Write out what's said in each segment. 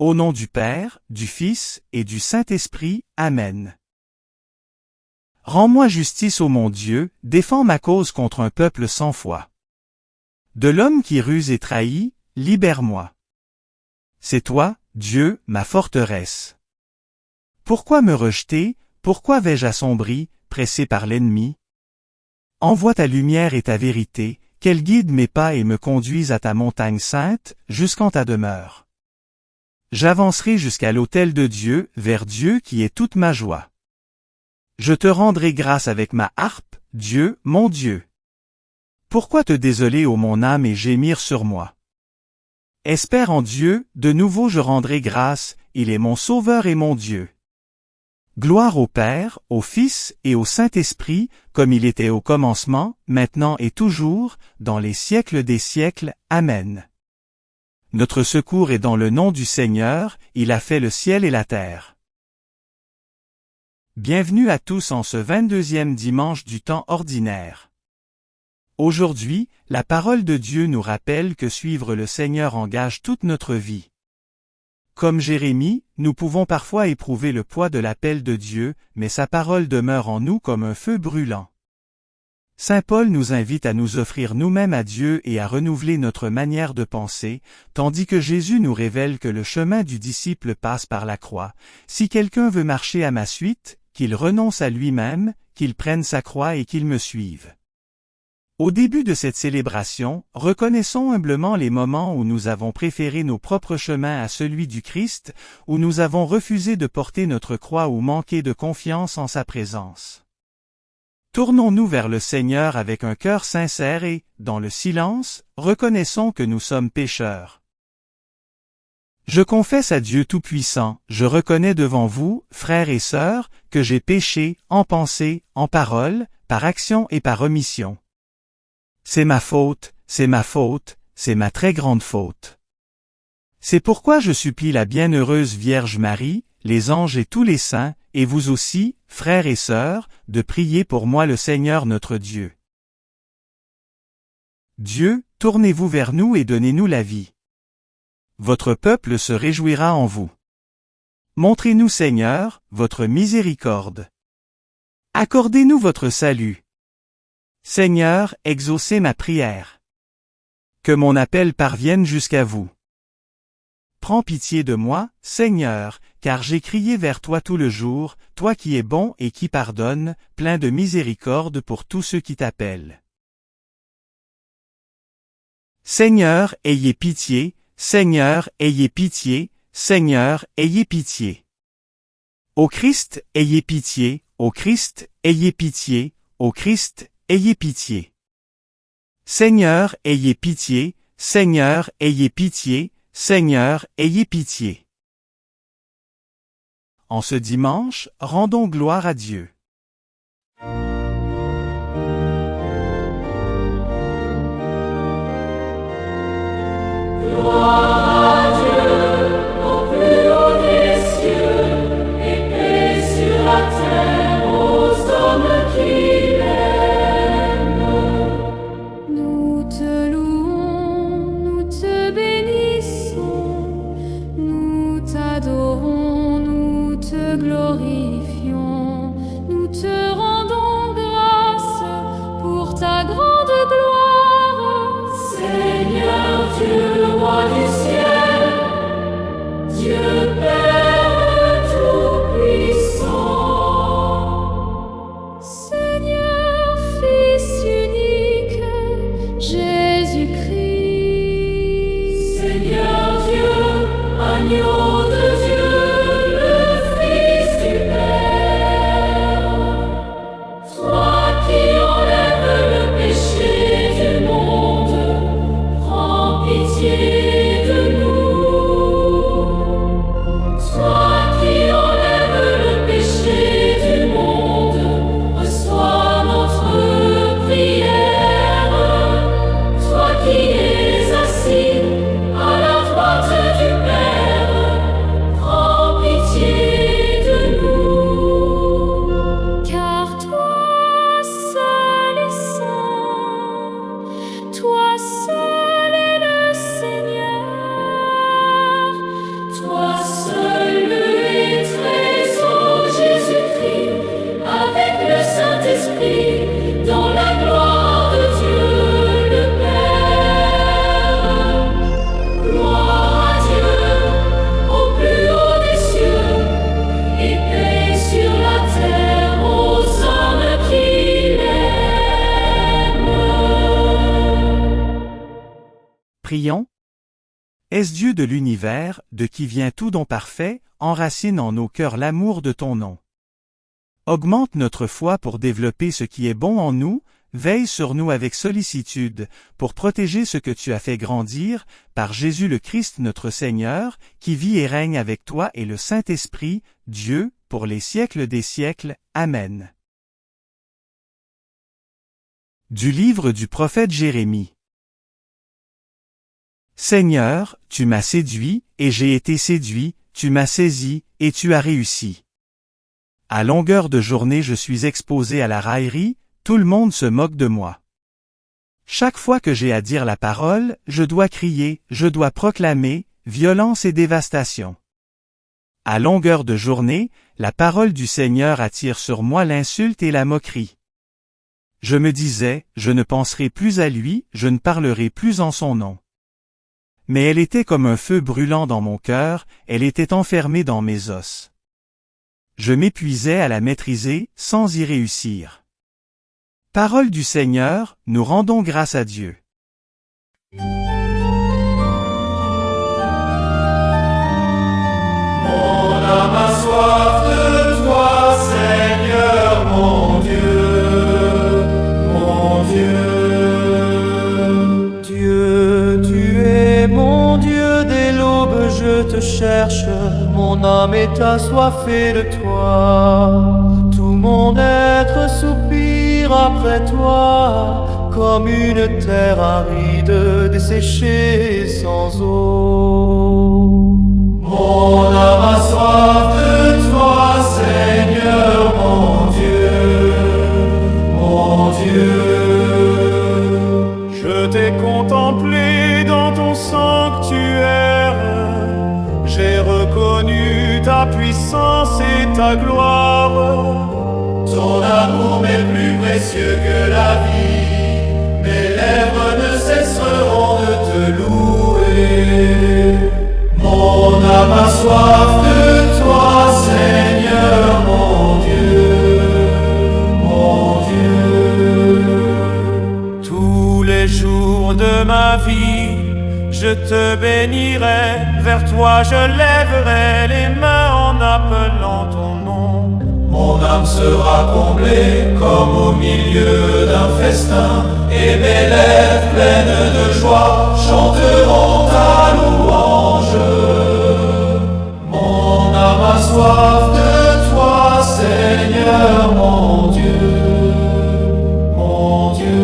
Au nom du Père, du Fils et du Saint-Esprit, Amen. Rends-moi justice, ô mon Dieu, défends ma cause contre un peuple sans foi. De l'homme qui ruse et trahit, libère-moi. C'est toi, Dieu, ma forteresse. Pourquoi me rejeter, pourquoi vais-je assombri, pressé par l'ennemi? Envoie ta lumière et ta vérité, qu'elle guide mes pas et me conduise à ta montagne sainte, jusqu'en ta demeure. J'avancerai jusqu'à l'autel de Dieu, vers Dieu qui est toute ma joie. Je te rendrai grâce avec ma harpe, Dieu, mon Dieu. Pourquoi te désoler, ô mon âme, et gémir sur moi? Espère en Dieu, de nouveau je rendrai grâce, il est mon Sauveur et mon Dieu. Gloire au Père, au Fils et au Saint-Esprit, comme il était au commencement, maintenant et toujours, dans les siècles des siècles. Amen. Notre secours est dans le nom du Seigneur, il a fait le ciel et la terre. Bienvenue à tous en ce 22e dimanche du temps ordinaire. Aujourd'hui, la parole de Dieu nous rappelle que suivre le Seigneur engage toute notre vie. Comme Jérémie, nous pouvons parfois éprouver le poids de l'appel de Dieu, mais sa parole demeure en nous comme un feu brûlant. Saint Paul nous invite à nous offrir nous-mêmes à Dieu et à renouveler notre manière de penser, tandis que Jésus nous révèle que le chemin du disciple passe par la croix. Si quelqu'un veut marcher à ma suite, qu'il renonce à lui-même, qu'il prenne sa croix et qu'il me suive. Au début de cette célébration, reconnaissons humblement les moments où nous avons préféré nos propres chemins à celui du Christ, où nous avons refusé de porter notre croix ou manqué de confiance en sa présence. Tournons-nous vers le Seigneur avec un cœur sincère et, dans le silence, reconnaissons que nous sommes pécheurs. Je confesse à Dieu Tout-Puissant, je reconnais devant vous, frères et sœurs, que j'ai péché, en pensée, en parole, par action et par omission. C'est ma faute, c'est ma faute, c'est ma très grande faute. C'est pourquoi je supplie la bienheureuse Vierge Marie, les anges et tous les saints, et vous aussi, frères et sœurs, de prier pour moi le Seigneur notre Dieu. Dieu, tournez-vous vers nous et donnez-nous la vie. Votre peuple se réjouira en vous. Montrez-nous, Seigneur, votre miséricorde. Accordez-nous votre salut. Seigneur, exaucez ma prière. Que mon appel parvienne jusqu'à vous. Prends pitié de moi, Seigneur, car j'ai crié vers toi tout le jour, toi qui es bon et qui pardonne, plein de miséricorde pour tous ceux qui t'appellent. Seigneur, ayez pitié, Seigneur, ayez pitié, Seigneur, ayez pitié. Ô Christ, ayez pitié, ô Christ, ayez pitié, ô Christ, ayez pitié. Seigneur, ayez pitié, Seigneur, ayez pitié, Seigneur, ayez pitié. En ce dimanche, rendons gloire à Dieu. Gloire à Dieu, au plus haut des cieux, et paix sur la terre aux hommes qui l'aiment. Nous te louons, nous te bénissons, nous t'adorons, nous te glorifions, nous te rendons grâce pour ta grande gloire. Seigneur Dieu, roi du ciel, Prions. Est-ce Dieu de l'univers, de qui vient tout don parfait, enracine en nos cœurs l'amour de ton nom. Augmente notre foi pour développer ce qui est bon en nous, veille sur nous avec sollicitude, pour protéger ce que tu as fait grandir, par Jésus le Christ notre Seigneur, qui vit et règne avec toi et le Saint-Esprit, Dieu, pour les siècles des siècles. Amen. Du livre du prophète Jérémie. Seigneur, tu m'as séduit, et j'ai été séduit, tu m'as saisi, et tu as réussi. À longueur de journée je suis exposé à la raillerie, tout le monde se moque de moi. Chaque fois que j'ai à dire la parole, je dois crier, je dois proclamer, violence et dévastation. À longueur de journée, la parole du Seigneur attire sur moi l'insulte et la moquerie. Je me disais, je ne penserai plus à lui, je ne parlerai plus en son nom. Mais elle était comme un feu brûlant dans mon cœur, elle était enfermée dans mes os. Je m'épuisais à la maîtriser, sans y réussir. Parole du Seigneur, nous rendons grâce à Dieu. Mon âme a soif de toi, Seigneur, mon Dieu, mon Dieu. Dieu, tu es mon Dieu, dès l'aube je te cherche, mon âme est assoiffée de toi. Tout mon être soupire après toi, comme une terre aride desséchée sans eau. Mon âme a soif de toi, Seigneur, mon Dieu, mon Dieu. Je t'ai contemplé dans ton sanctuaire, j'ai reconnu ta puissance et ta gloire. Ton amour m'est plus précieux que la vie, mes lèvres ne cesseront de te louer. Mon âme a soif de toi, Seigneur, mon Dieu, mon Dieu. Tous les jours de ma vie, je te bénirai, vers toi je lèverai les mains en appelant ton nom. Mon âme sera comblée comme au milieu d'un festin, et mes lèvres pleines de joie chanteront ta louange. Mon âme a soif de toi, Seigneur, mon Dieu, mon Dieu.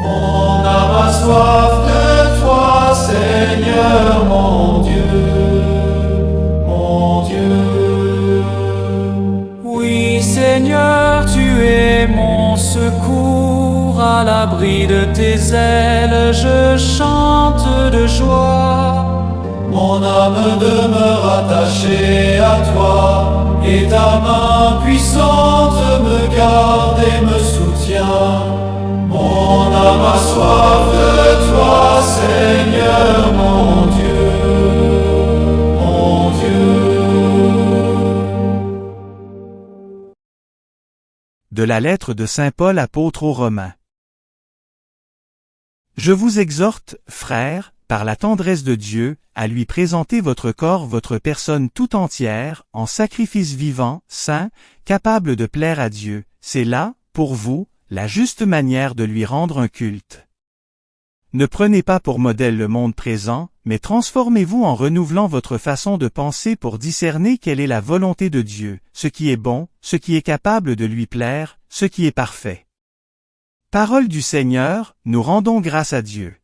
Mon âme a soif de toi, Seigneur, mon Dieu, mon Dieu. Oui, Seigneur, tu es mon secours, à l'abri de tes ailes, je chante de joie. Mon âme demeure attachée à toi, et ta main puissante me garde et me soutient. Mon âme a soif de toi, Seigneur, mon Dieu, mon Dieu. De la lettre de Saint Paul apôtre aux Romains. Je vous exhorte, frères, par la tendresse de Dieu, à lui présenter votre corps, votre personne tout entière, en sacrifice vivant, saint, capable de plaire à Dieu. C'est là, pour vous, la juste manière de lui rendre un culte. Ne prenez pas pour modèle le monde présent, mais transformez-vous en renouvelant votre façon de penser pour discerner quelle est la volonté de Dieu, ce qui est bon, ce qui est capable de lui plaire, ce qui est parfait. Parole du Seigneur, nous rendons grâce à Dieu.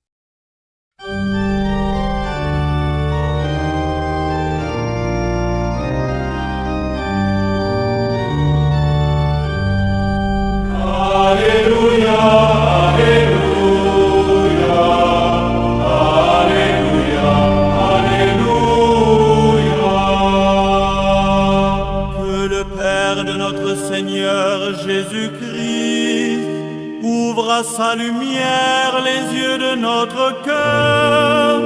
Alléluia, Alléluia, Alléluia, Alléluia. Que le Père de notre Seigneur Jésus-Christ ouvre à sa lumière les yeux de notre cœur,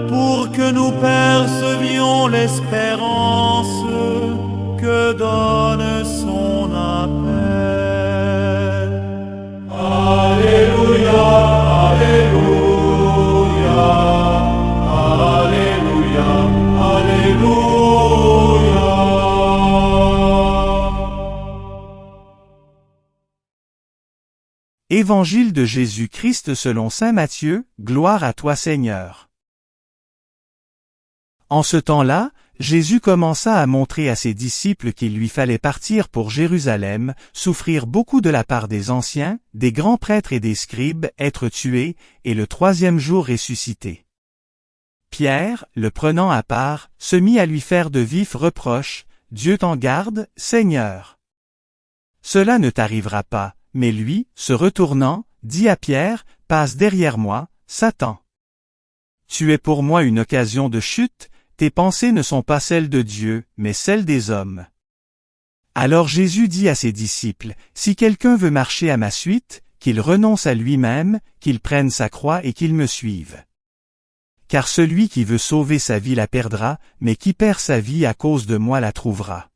pour que nous percevions l'espérance que donne son appel. Alléluia, Alléluia, Alléluia, Alléluia. Évangile de Jésus-Christ selon saint Matthieu, gloire à toi Seigneur. En ce temps-là, Jésus commença à montrer à ses disciples qu'il lui fallait partir pour Jérusalem, souffrir beaucoup de la part des anciens, des grands prêtres et des scribes, être tué, et le troisième jour ressusciter. Pierre, le prenant à part, se mit à lui faire de vifs reproches, « Dieu t'en garde, Seigneur. Cela ne t'arrivera pas. » Mais lui, se retournant, dit à Pierre, « Passe derrière moi, Satan. Tu es pour moi une occasion de chute, tes pensées ne sont pas celles de Dieu, mais celles des hommes. » Alors Jésus dit à ses disciples, « Si quelqu'un veut marcher à ma suite, qu'il renonce à lui-même, qu'il prenne sa croix et qu'il me suive. Car celui qui veut sauver sa vie la perdra, mais qui perd sa vie à cause de moi la trouvera.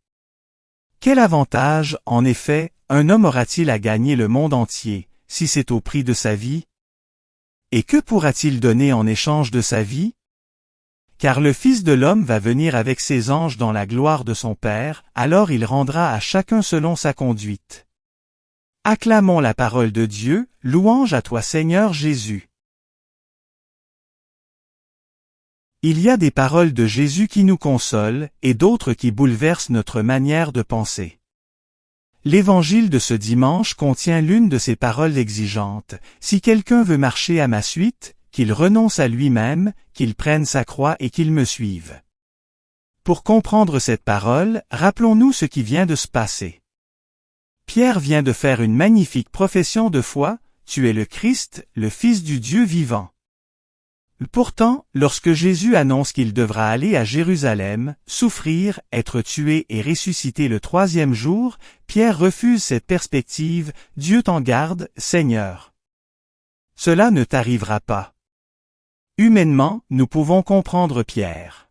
Quel avantage, en effet, un homme aura-t-il à gagner le monde entier, si c'est au prix de sa vie? Et que pourra-t-il donner en échange de sa vie? Car le Fils de l'homme va venir avec ses anges dans la gloire de son Père, alors il rendra à chacun selon sa conduite. Acclamons la parole de Dieu, louange à toi Seigneur Jésus. Il y a des paroles de Jésus qui nous consolent, et d'autres qui bouleversent notre manière de penser. L'évangile de ce dimanche contient l'une de ces paroles exigeantes. Si quelqu'un veut marcher à ma suite, qu'il renonce à lui-même, qu'il prenne sa croix et qu'il me suive. Pour comprendre cette parole, rappelons-nous ce qui vient de se passer. Pierre vient de faire une magnifique profession de foi, « Tu es le Christ, le Fils du Dieu vivant. » Pourtant, lorsque Jésus annonce qu'il devra aller à Jérusalem, souffrir, être tué et ressusciter le troisième jour, Pierre refuse cette perspective, « Dieu t'en garde, Seigneur. Cela ne t'arrivera pas. » Humainement, nous pouvons comprendre Pierre.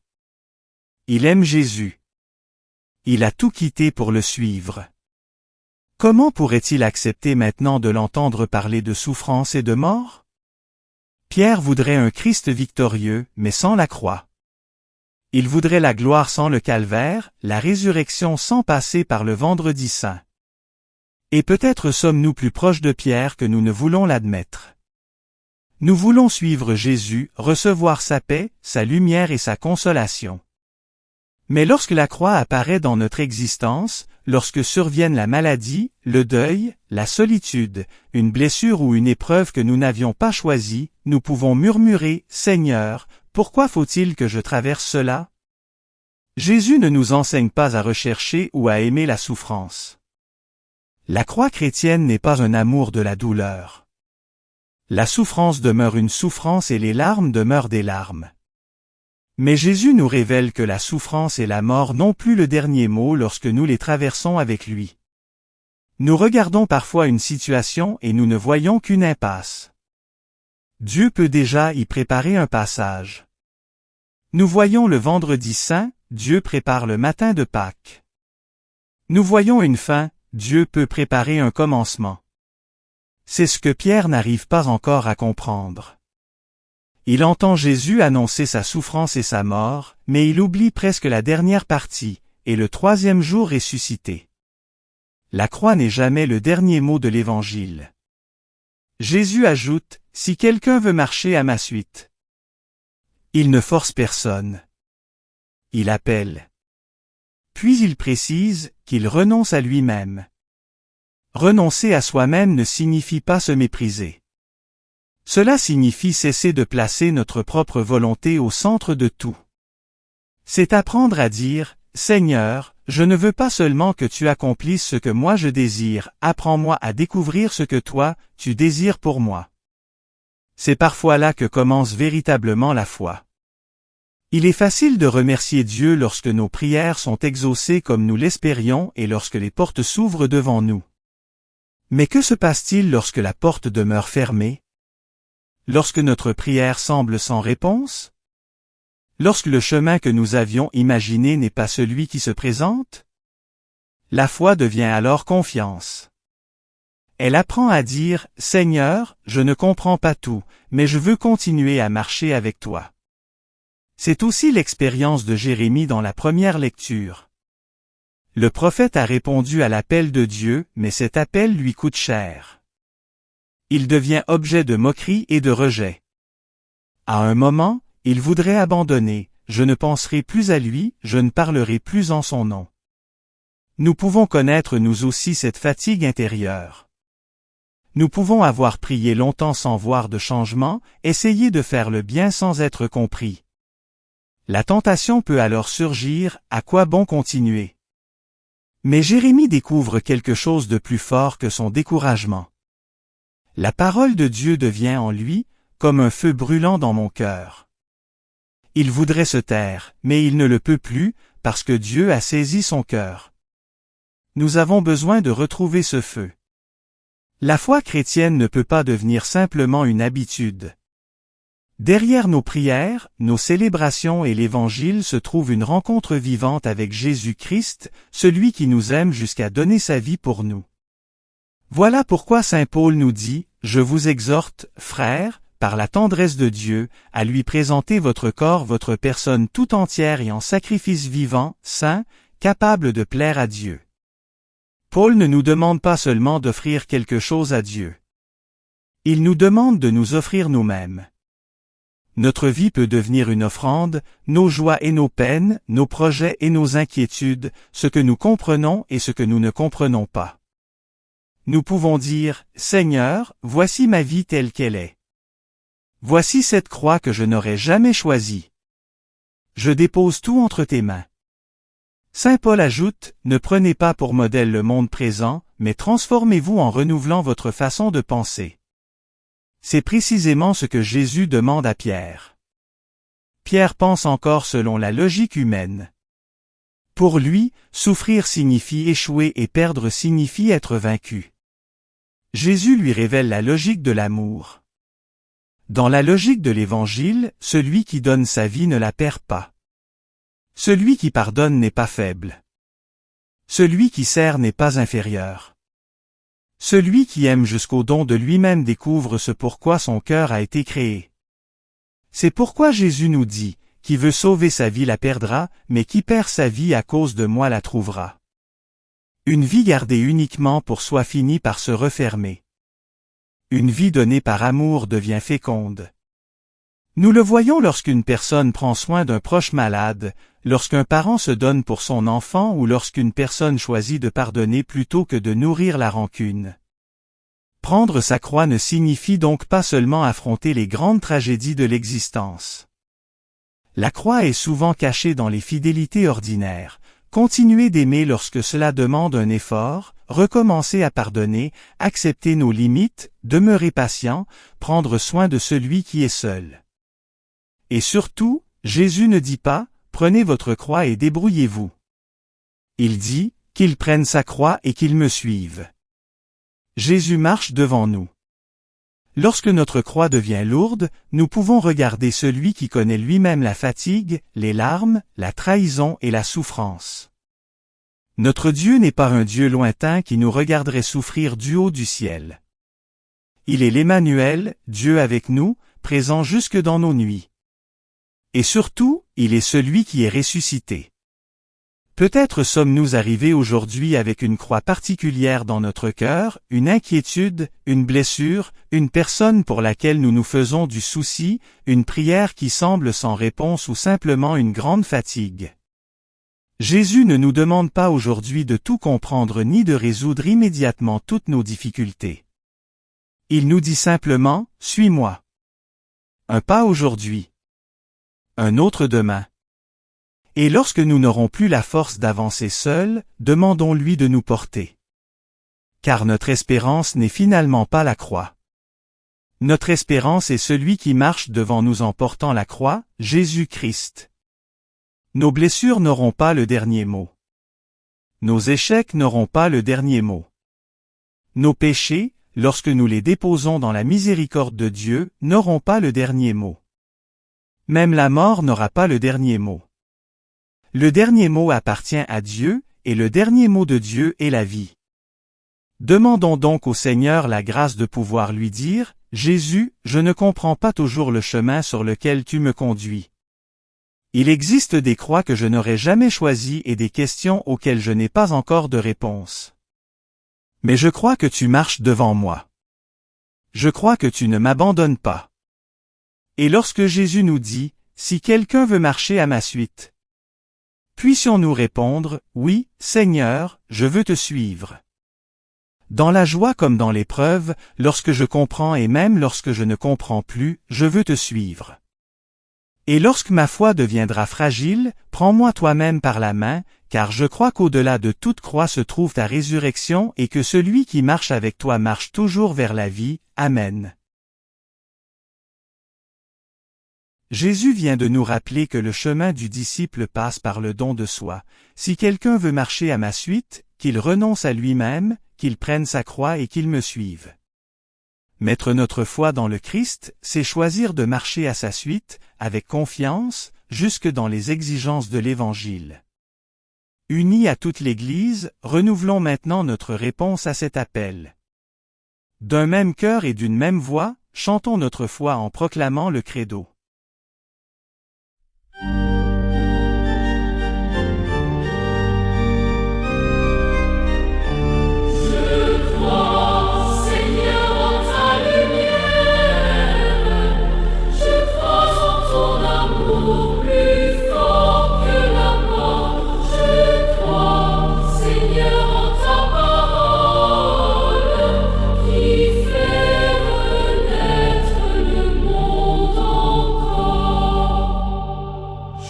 Il aime Jésus. Il a tout quitté pour le suivre. Comment pourrait-il accepter maintenant de l'entendre parler de souffrance et de mort? Pierre voudrait un Christ victorieux, mais sans la croix. Il voudrait la gloire sans le calvaire, la résurrection sans passer par le vendredi saint. Et peut-être sommes-nous plus proches de Pierre que nous ne voulons l'admettre. Nous voulons suivre Jésus, recevoir sa paix, sa lumière et sa consolation. Mais lorsque la croix apparaît dans notre existence, lorsque surviennent la maladie, le deuil, la solitude, une blessure ou une épreuve que nous n'avions pas choisie, nous pouvons murmurer « Seigneur, pourquoi faut-il que je traverse cela ?» Jésus ne nous enseigne pas à rechercher ou à aimer la souffrance. La croix chrétienne n'est pas un amour de la douleur. La souffrance demeure une souffrance et les larmes demeurent des larmes. Mais Jésus nous révèle que la souffrance et la mort n'ont plus le dernier mot lorsque nous les traversons avec lui. Nous regardons parfois une situation et nous ne voyons qu'une impasse. Dieu peut déjà y préparer un passage. Nous voyons le vendredi saint, Dieu prépare le matin de Pâques. Nous voyons une fin, Dieu peut préparer un commencement. C'est ce que Pierre n'arrive pas encore à comprendre. Il entend Jésus annoncer sa souffrance et sa mort, mais il oublie presque la dernière partie, et le troisième jour ressuscité. La croix n'est jamais le dernier mot de l'Évangile. Jésus ajoute, « Si quelqu'un veut marcher à ma suite. » Il ne force personne. Il appelle. Puis il précise qu'il renonce à lui-même. Renoncer à soi-même ne signifie pas se mépriser. Cela signifie cesser de placer notre propre volonté au centre de tout. C'est apprendre à dire, « Seigneur, je ne veux pas seulement que tu accomplisses ce que moi je désire, apprends-moi à découvrir ce que toi, tu désires pour moi. » C'est parfois là que commence véritablement la foi. Il est facile de remercier Dieu lorsque nos prières sont exaucées comme nous l'espérions et lorsque les portes s'ouvrent devant nous. Mais que se passe-t-il lorsque la porte demeure fermée? Lorsque notre prière semble sans réponse? Lorsque le chemin que nous avions imaginé n'est pas celui qui se présente? La foi devient alors confiance. Elle apprend à dire « Seigneur, je ne comprends pas tout, mais je veux continuer à marcher avec toi. » C'est aussi l'expérience de Jérémie dans la première lecture. Le prophète a répondu à l'appel de Dieu, mais cet appel lui coûte cher. Il devient objet de moquerie et de rejet. À un moment, il voudrait abandonner, « Je ne penserai plus à lui, je ne parlerai plus en son nom. » Nous pouvons connaître nous aussi cette fatigue intérieure. Nous pouvons avoir prié longtemps sans voir de changement, essayer de faire le bien sans être compris. La tentation peut alors surgir, à quoi bon continuer? Mais Jérémie découvre quelque chose de plus fort que son découragement. La parole de Dieu devient en lui, comme un feu brûlant dans mon cœur. Il voudrait se taire, mais il ne le peut plus, parce que Dieu a saisi son cœur. Nous avons besoin de retrouver ce feu. La foi chrétienne ne peut pas devenir simplement une habitude. Derrière nos prières, nos célébrations et l'Évangile se trouve une rencontre vivante avec Jésus-Christ, celui qui nous aime jusqu'à donner sa vie pour nous. Voilà pourquoi saint Paul nous dit « Je vous exhorte, frères, par la tendresse de Dieu, à lui présenter votre corps, votre personne tout entière et en sacrifice vivant, saint, capable de plaire à Dieu. » Paul ne nous demande pas seulement d'offrir quelque chose à Dieu. Il nous demande de nous offrir nous-mêmes. Notre vie peut devenir une offrande, nos joies et nos peines, nos projets et nos inquiétudes, ce que nous comprenons et ce que nous ne comprenons pas. Nous pouvons dire, « Seigneur, voici ma vie telle qu'elle est. Voici cette croix que je n'aurais jamais choisie. Je dépose tout entre tes mains. » Saint Paul ajoute, « Ne prenez pas pour modèle le monde présent, mais transformez-vous en renouvelant votre façon de penser. » C'est précisément ce que Jésus demande à Pierre. Pierre pense encore selon la logique humaine. Pour lui, souffrir signifie échouer et perdre signifie être vaincu. Jésus lui révèle la logique de l'amour. Dans la logique de l'Évangile, celui qui donne sa vie ne la perd pas. Celui qui pardonne n'est pas faible. Celui qui sert n'est pas inférieur. Celui qui aime jusqu'au don de lui-même découvre ce pourquoi son cœur a été créé. C'est pourquoi Jésus nous dit, « Qui veut sauver sa vie la perdra, mais qui perd sa vie à cause de moi la trouvera. » Une vie gardée uniquement pour soi finit par se refermer. Une vie donnée par amour devient féconde. Nous le voyons lorsqu'une personne prend soin d'un proche malade, lorsqu'un parent se donne pour son enfant ou lorsqu'une personne choisit de pardonner plutôt que de nourrir la rancune. Prendre sa croix ne signifie donc pas seulement affronter les grandes tragédies de l'existence. La croix est souvent cachée dans les fidélités ordinaires, continuer d'aimer lorsque cela demande un effort, recommencer à pardonner, accepter nos limites, demeurer patient, prendre soin de celui qui est seul. Et surtout, Jésus ne dit pas, « Prenez votre croix et débrouillez-vous ». Il dit, « Qu'il prenne sa croix et qu'il me suive ». Jésus marche devant nous. Lorsque notre croix devient lourde, nous pouvons regarder celui qui connaît lui-même la fatigue, les larmes, la trahison et la souffrance. Notre Dieu n'est pas un Dieu lointain qui nous regarderait souffrir du haut du ciel. Il est l'Emmanuel, Dieu avec nous, présent jusque dans nos nuits. Et surtout, il est celui qui est ressuscité. Peut-être sommes-nous arrivés aujourd'hui avec une croix particulière dans notre cœur, une inquiétude, une blessure, une personne pour laquelle nous nous faisons du souci, une prière qui semble sans réponse ou simplement une grande fatigue. Jésus ne nous demande pas aujourd'hui de tout comprendre ni de résoudre immédiatement toutes nos difficultés. Il nous dit simplement, « Suis-moi ». Un pas aujourd'hui. Un autre demain. Et lorsque nous n'aurons plus la force d'avancer seuls, demandons-lui de nous porter. Car notre espérance n'est finalement pas la croix. Notre espérance est celui qui marche devant nous en portant la croix, Jésus-Christ. Nos blessures n'auront pas le dernier mot. Nos échecs n'auront pas le dernier mot. Nos péchés, lorsque nous les déposons dans la miséricorde de Dieu, n'auront pas le dernier mot. Même la mort n'aura pas le dernier mot. Le dernier mot appartient à Dieu, et le dernier mot de Dieu est la vie. Demandons donc au Seigneur la grâce de pouvoir lui dire, « Jésus, je ne comprends pas toujours le chemin sur lequel tu me conduis. Il existe des croix que je n'aurais jamais choisies et des questions auxquelles je n'ai pas encore de réponse. Mais je crois que tu marches devant moi. Je crois que tu ne m'abandonnes pas. » Et lorsque Jésus nous dit, « Si quelqu'un veut marcher à ma suite, » puissions-nous répondre, « Oui, Seigneur, je veux te suivre. » Dans la joie comme dans l'épreuve, lorsque je comprends et même lorsque je ne comprends plus, je veux te suivre. Et lorsque ma foi deviendra fragile, prends-moi toi-même par la main, car je crois qu'au-delà de toute croix se trouve ta résurrection et que celui qui marche avec toi marche toujours vers la vie. Amen. Jésus vient de nous rappeler que le chemin du disciple passe par le don de soi. Si quelqu'un veut marcher à ma suite, qu'il renonce à lui-même, qu'il prenne sa croix et qu'il me suive. Mettre notre foi dans le Christ, c'est choisir de marcher à sa suite, avec confiance, jusque dans les exigences de l'Évangile. Unis à toute l'Église, renouvelons maintenant notre réponse à cet appel. D'un même cœur et d'une même voix, chantons notre foi en proclamant le credo.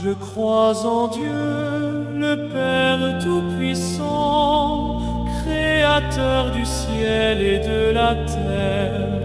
Je crois en Dieu, le Père Tout-Puissant, Créateur du ciel et de la terre,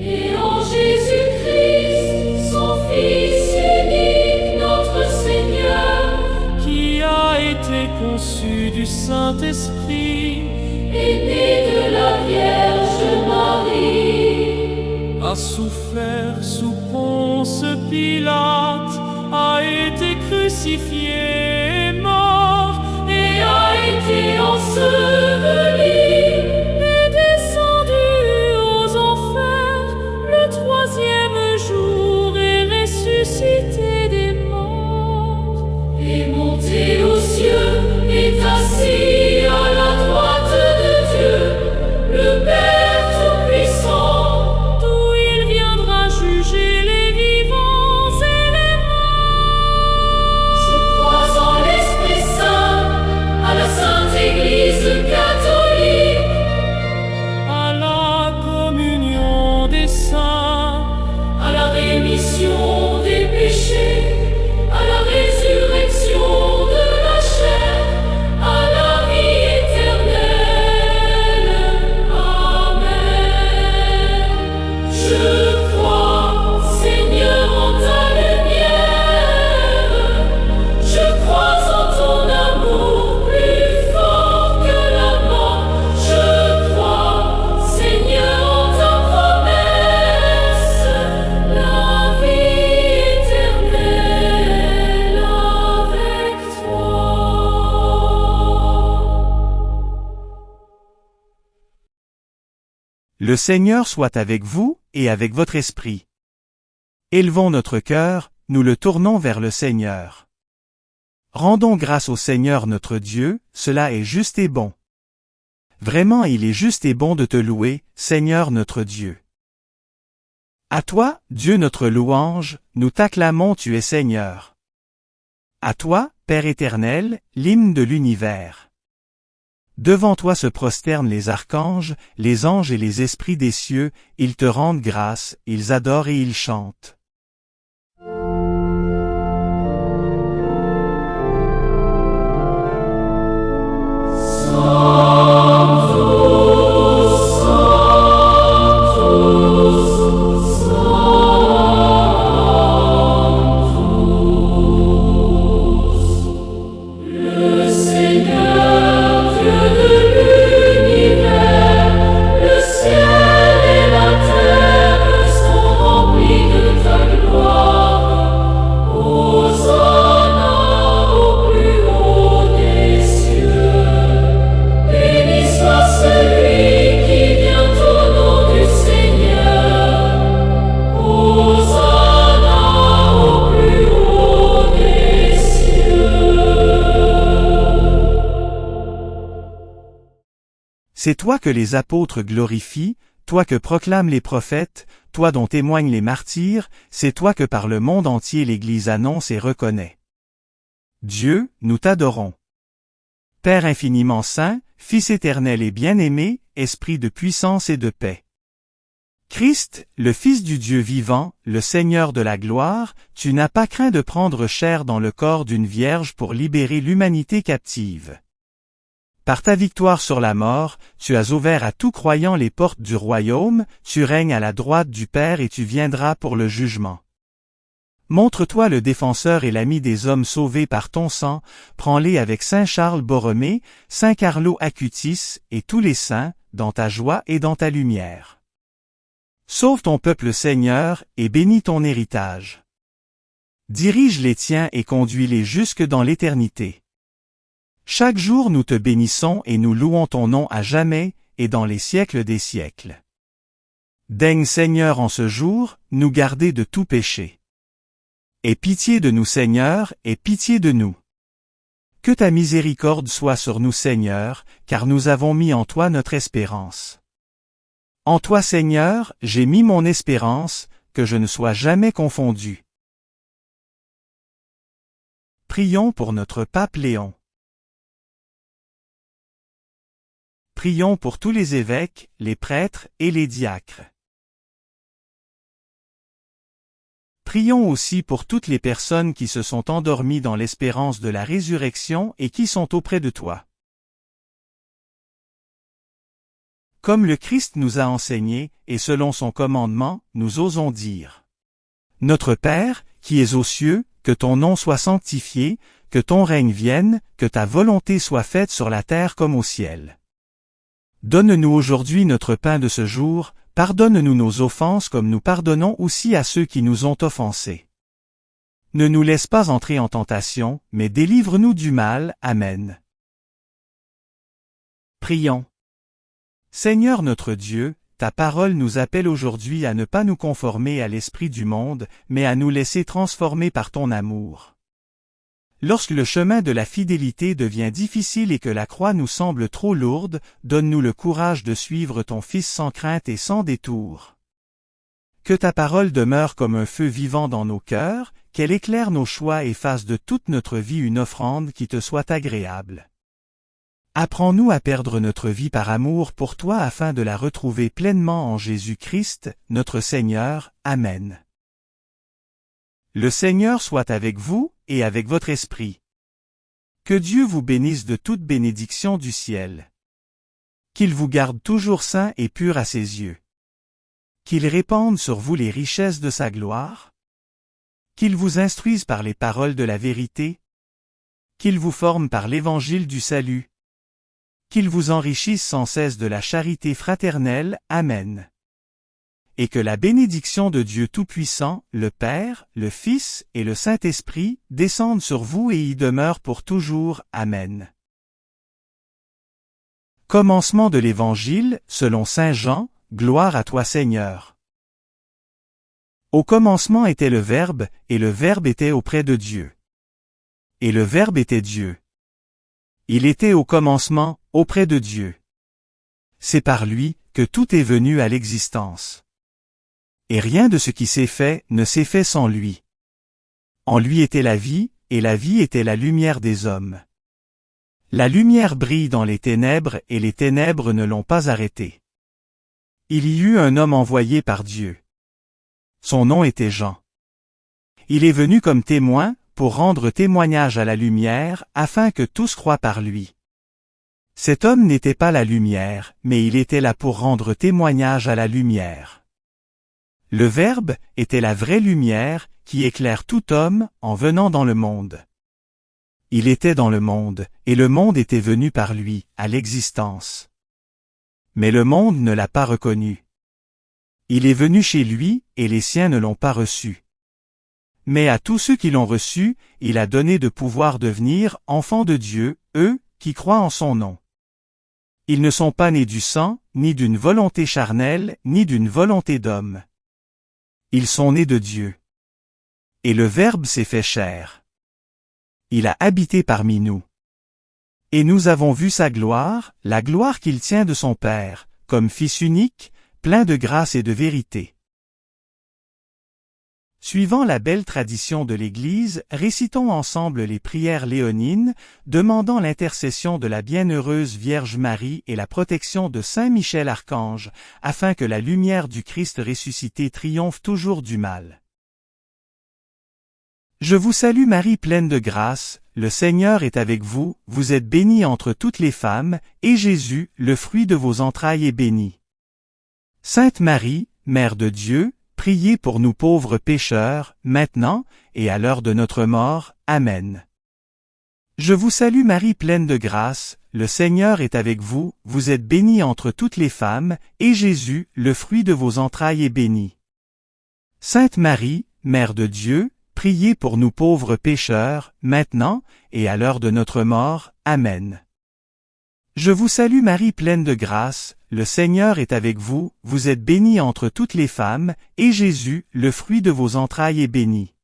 Et en Jésus-Christ, son Fils unique, notre Seigneur, qui a été conçu du Saint-Esprit, est né de la Vierge Marie, a souffert sous Ponce Pilate, a été crucifié et mort, et a été enseveli, est descendu aux enfers, le troisième jour est ressuscité des morts, est monté aux cieux, est assis à la droite de Dieu, le Père Tout-Puissant, d'où il viendra juger les vivants et les morts. Je crois en l'Esprit Saint, à la Sainte Église catholique, à la communion des saints, à la rémission des péchés, à la résurrection de la chair, à la vie éternelle. Amen. Je crois, Seigneur, en ta lumière. Je crois en ton amour plus fort que la mort. Je crois, Seigneur, en ta promesse, la vie éternelle avec toi. Le Seigneur soit avec vous et avec votre esprit. Élevons notre cœur, nous le tournons vers le Seigneur. Rendons grâce au Seigneur notre Dieu, cela est juste et bon. Vraiment il est juste et bon de te louer, Seigneur notre Dieu. À toi, Dieu notre louange, nous t'acclamons, tu es Seigneur. À toi, Père éternel, l'hymne de l'univers. Devant toi se prosternent les archanges, les anges et les esprits des cieux, ils te rendent grâce, ils adorent et ils chantent. Le Seigneur, Dieu de l'univers, le ciel et la terre sont remplis de ta C'est toi que les apôtres glorifient, toi que proclament les prophètes, toi dont témoignent les martyrs, c'est toi que par le monde entier l'Église annonce et reconnaît. Dieu, nous t'adorons. Père infiniment saint, Fils éternel et bien-aimé, Esprit de puissance et de paix. Christ, le Fils du Dieu vivant, le Seigneur de la gloire, tu n'as pas craint de prendre chair dans le corps d'une vierge pour libérer l'humanité captive. Par ta victoire sur la mort, tu as ouvert à tout croyant les portes du royaume, tu règnes à la droite du Père et tu viendras pour le jugement. Montre-toi le défenseur et l'ami des hommes sauvés par ton sang, prends-les avec Saint Charles Borromée, Saint Carlo Acutis et tous les saints, dans ta joie et dans ta lumière. Sauve ton peuple Seigneur, et bénis ton héritage. Dirige les tiens et conduis-les jusque dans l'éternité. Chaque jour nous te bénissons et nous louons ton nom à jamais, et dans les siècles des siècles. Daigne Seigneur en ce jour, nous garder de tout péché. Aie pitié de nous Seigneur, aie pitié de nous. Que ta miséricorde soit sur nous Seigneur, car nous avons mis en toi notre espérance. En toi Seigneur, j'ai mis mon espérance, que je ne sois jamais confondu. Prions pour notre pape Léon. Prions pour tous les évêques, les prêtres et les diacres. Prions aussi pour toutes les personnes qui se sont endormies dans l'espérance de la résurrection et qui sont auprès de toi. Comme le Christ nous a enseigné, et selon son commandement, nous osons dire. Notre Père, qui es aux cieux, que ton nom soit sanctifié, que ton règne vienne, que ta volonté soit faite sur la terre comme au ciel. Donne-nous aujourd'hui notre pain de ce jour, pardonne-nous nos offenses comme nous pardonnons aussi à ceux qui nous ont offensés. Ne nous laisse pas entrer en tentation, mais délivre-nous du mal. Amen. Prions. Seigneur notre Dieu, ta parole nous appelle aujourd'hui à ne pas nous conformer à l'esprit du monde, mais à nous laisser transformer par ton amour. Lorsque le chemin de la fidélité devient difficile et que la croix nous semble trop lourde, donne-nous le courage de suivre ton Fils sans crainte et sans détour. Que ta parole demeure comme un feu vivant dans nos cœurs, qu'elle éclaire nos choix et fasse de toute notre vie une offrande qui te soit agréable. Apprends-nous à perdre notre vie par amour pour toi afin de la retrouver pleinement en Jésus-Christ, notre Seigneur. Amen. Le Seigneur soit avec vous, et avec votre esprit. Que Dieu vous bénisse de toute bénédiction du ciel. Qu'il vous garde toujours saint et pur à ses yeux. Qu'il répande sur vous les richesses de sa gloire. Qu'il vous instruise par les paroles de la vérité. Qu'il vous forme par l'évangile du salut. Qu'il vous enrichisse sans cesse de la charité fraternelle. Amen. Et que la bénédiction de Dieu Tout-Puissant, le Père, le Fils et le Saint-Esprit, descende sur vous et y demeure pour toujours. Amen. Commencement de l'Évangile, selon Saint Jean, gloire à toi Seigneur. Au commencement était le Verbe, et le Verbe était auprès de Dieu. Et le Verbe était Dieu. Il était au commencement, auprès de Dieu. C'est par lui que tout est venu à l'existence. Et rien de ce qui s'est fait ne s'est fait sans lui. En lui était la vie, et la vie était la lumière des hommes. La lumière brille dans les ténèbres et les ténèbres ne l'ont pas arrêtée. Il y eut un homme envoyé par Dieu. Son nom était Jean. Il est venu comme témoin, pour rendre témoignage à la lumière, afin que tous croient par lui. Cet homme n'était pas la lumière, mais il était là pour rendre témoignage à la lumière. Le Verbe était la vraie lumière, qui éclaire tout homme, en venant dans le monde. Il était dans le monde, et le monde était venu par lui, à l'existence. Mais le monde ne l'a pas reconnu. Il est venu chez lui, et les siens ne l'ont pas reçu. Mais à tous ceux qui l'ont reçu, il a donné de pouvoir devenir enfants de Dieu, eux, qui croient en son nom. Ils ne sont pas nés du sang, ni d'une volonté charnelle, ni d'une volonté d'homme. Ils sont nés de Dieu. Et le Verbe s'est fait chair. Il a habité parmi nous. Et nous avons vu sa gloire, la gloire qu'il tient de son Père, comme Fils unique, plein de grâce et de vérité. Suivant la belle tradition de l'Église, récitons ensemble les prières léonines, demandant l'intercession de la bienheureuse Vierge Marie et la protection de Saint Michel Archange, afin que la lumière du Christ ressuscité triomphe toujours du mal. Je vous salue Marie pleine de grâce, le Seigneur est avec vous, vous êtes bénie entre toutes les femmes, et Jésus, le fruit de vos entrailles est béni. Sainte Marie, Mère de Dieu, priez pour nous pauvres pécheurs, maintenant, et à l'heure de notre mort. Amen. Je vous salue Marie pleine de grâce, le Seigneur est avec vous, vous êtes bénie entre toutes les femmes, et Jésus, le fruit de vos entrailles est béni. Sainte Marie, Mère de Dieu, priez pour nous pauvres pécheurs, maintenant, et à l'heure de notre mort. Amen. Je vous salue Marie pleine de grâce, le Seigneur est avec vous, vous êtes bénie entre toutes les femmes, et Jésus, le fruit de vos entrailles est béni.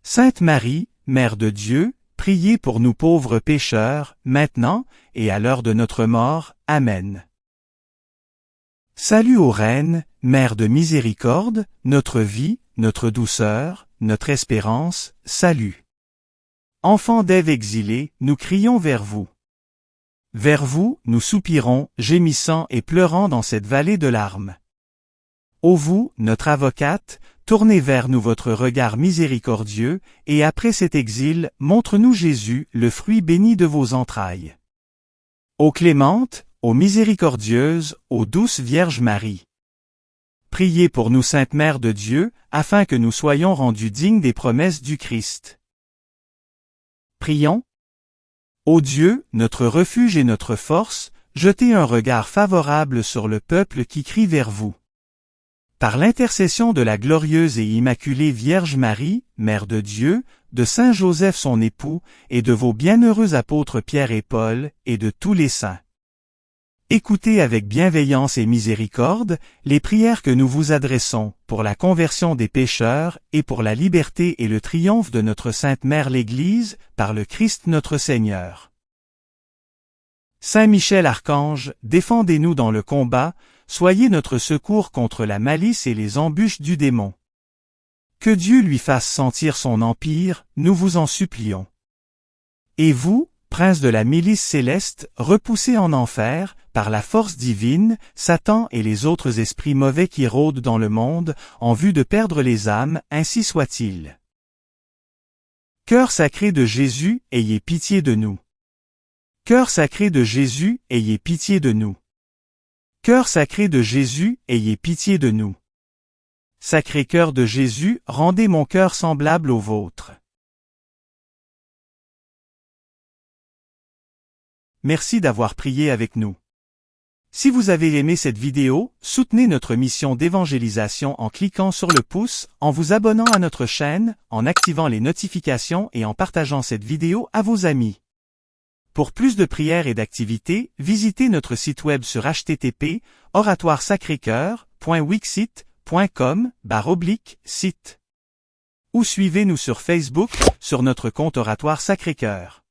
Sainte Marie, Mère de Dieu, priez pour nous pauvres pécheurs, maintenant, et à l'heure de notre mort. Amen. Salut ô Reine, Mère de miséricorde, notre vie, notre douceur, notre espérance, salut. Enfants d'Ève exilés, nous crions vers vous. Vers vous, nous soupirons, gémissant et pleurant dans cette vallée de larmes. Ô vous, notre avocate, tournez vers nous votre regard miséricordieux, et après cet exil, montre-nous Jésus, le fruit béni de vos entrailles. Ô clémente, ô miséricordieuse, ô douce Vierge Marie. Priez pour nous Sainte Mère de Dieu, afin que nous soyons rendus dignes des promesses du Christ. Prions. Ô Dieu, notre refuge et notre force, jetez un regard favorable sur le peuple qui crie vers vous. Par l'intercession de la glorieuse et immaculée Vierge Marie, Mère de Dieu, de Saint Joseph son époux, et de vos bienheureux apôtres Pierre et Paul, et de tous les saints. Écoutez avec bienveillance et miséricorde les prières que nous vous adressons, pour la conversion des pécheurs, et pour la liberté et le triomphe de notre Sainte Mère l'Église, par le Christ notre Seigneur. Saint Michel Archange, défendez-nous dans le combat, soyez notre secours contre la malice et les embûches du démon. Que Dieu lui fasse sentir son empire, nous vous en supplions. Et vous, prince de la milice céleste, repoussé en enfer, par la force divine, Satan et les autres esprits mauvais qui rôdent dans le monde, en vue de perdre les âmes, ainsi soit-il. Cœur sacré de Jésus, ayez pitié de nous. Cœur sacré de Jésus, ayez pitié de nous. Cœur sacré de Jésus, ayez pitié de nous. Sacré cœur de Jésus, rendez mon cœur semblable au vôtre. Merci d'avoir prié avec nous. Si vous avez aimé cette vidéo, soutenez notre mission d'évangélisation en cliquant sur le pouce, en vous abonnant à notre chaîne, en activant les notifications et en partageant cette vidéo à vos amis. Pour plus de prières et d'activités, visitez notre site web sur http://oratoiresacrécoeur.wixsite.com/site. Ou suivez-nous sur Facebook, sur notre compte Oratoire Sacré-Cœur.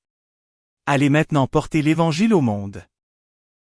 Allez maintenant porter l'Évangile au monde.